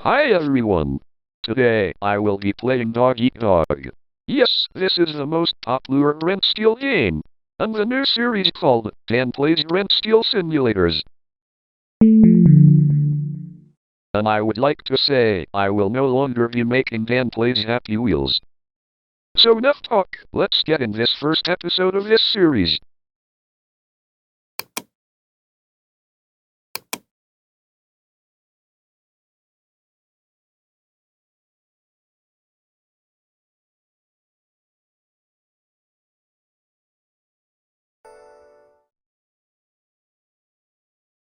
Hi everyone! Today I will be playing Dog Eat Dog. Yes, this is the most popular Brantsteele game, and the new series called Dan Plays Brantsteele Simulators. And I would like to say I will no longer be making Dan Plays Happy Wheels. So enough talk, let's get in this first episode of this series.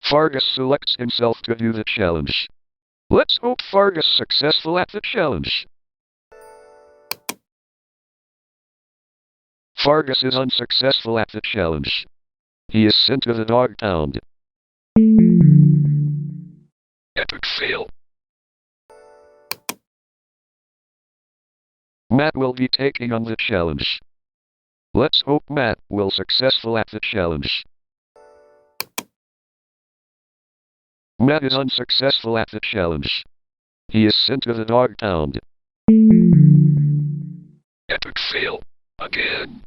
Fargus selects himself to do the challenge. Let's hope Fargus is successful at the challenge. Fargus is unsuccessful at the challenge. He is sent to the dog pound. Epic fail. Matt will be taking on the challenge. Let's hope Matt will successful at the challenge. Matt is unsuccessful at the challenge. He is sent to the dog pound. Epic fail. Again.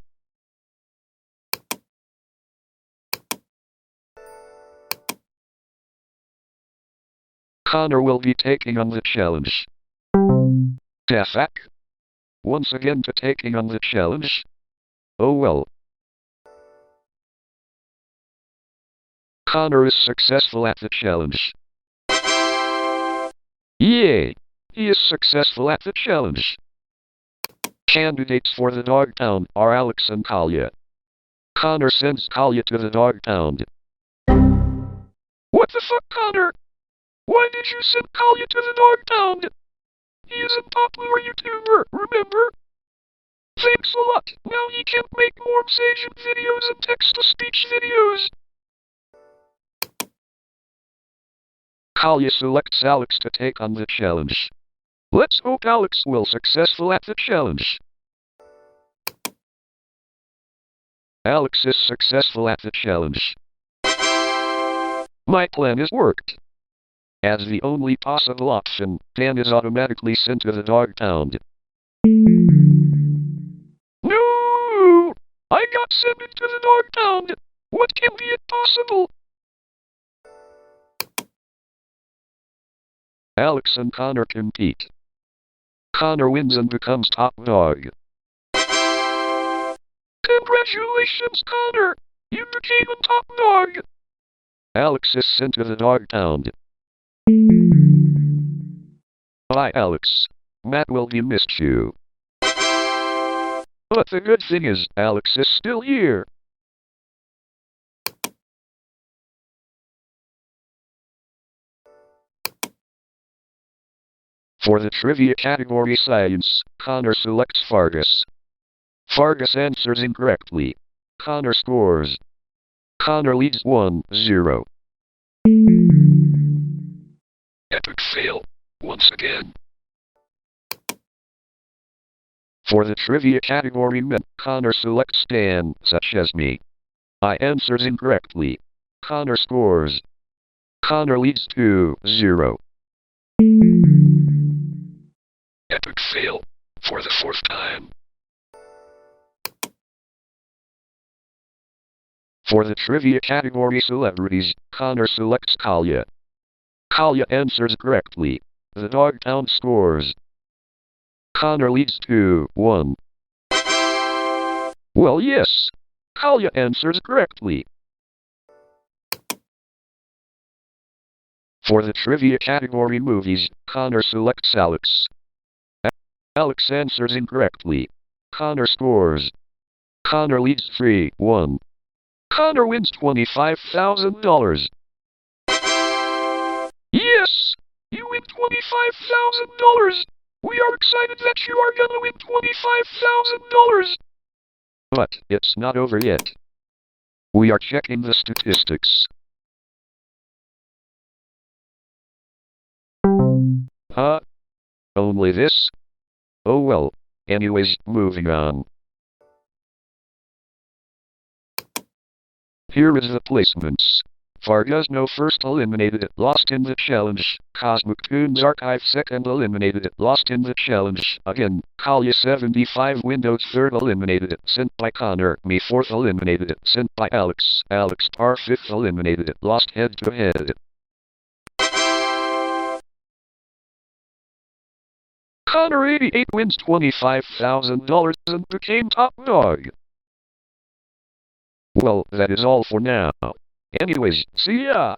Connor will be taking on the challenge. Tafak. Once again to taking on the challenge. Oh well. Connor is successful at the challenge. Yay! He is successful at the challenge. Candidates for the dog pound are Alex and Kalia. Connor sends Kalia to the dog pound. What the fuck, Connor? Why did you send Kalia to the dog pound? He is a popular YouTuber, remember? Thanks a lot. Now he can't make more Asian videos and text-to-speech videos. Kalia selects Alex to take on the challenge. Let's hope Alex will successful at the challenge. Alex is successful at the challenge. My plan has worked. As the only possible option, Dan is automatically sent to the dog pound. No! I got sent into the dog pound! What can be it possible? Alex and Connor compete. Connor wins and becomes top dog. Congratulations, Connor! You became a top dog! Alex is sent to the dog pound. Bye, Alex. Matt will be missed you. But the good thing is, Alex is still here. For the trivia category science, Connor selects Fargus. Fargus answers incorrectly. Connor scores. Connor leads 1-0. Epic fail. Once again. For the trivia category men, Connor selects Dan, such as me. I answers incorrectly. Connor scores. Connor leads 2-0. Epic fail. For the fourth time. For the trivia category celebrities, Connor selects Kalia. Kalia answers correctly. The dog pound scores. Connor leads 2-1. Well, yes. Kalia answers correctly. For the trivia category movies, Connor selects Alex. Alex answers incorrectly. Connor scores. Connor leads 3-1. Connor wins $25,000. Yes! You win $25,000! We are excited that you are gonna win $25,000! But it's not over yet. We are checking the statistics. Huh? Only this? Oh well. Anyways, moving on. Here is the placements. Fargusno first eliminated it, lost in the challenge. Cosmic Tunes Archive second eliminated it, lost in the challenge. Again, Kalia 75 Windows third eliminated it, sent by Connor. Me fourth eliminated it, sent by Alex. Alex Parr fifth eliminated it, lost head to head. Connor 88 wins $25,000 and became top dog. Well, that is all for now. Anyways, see ya!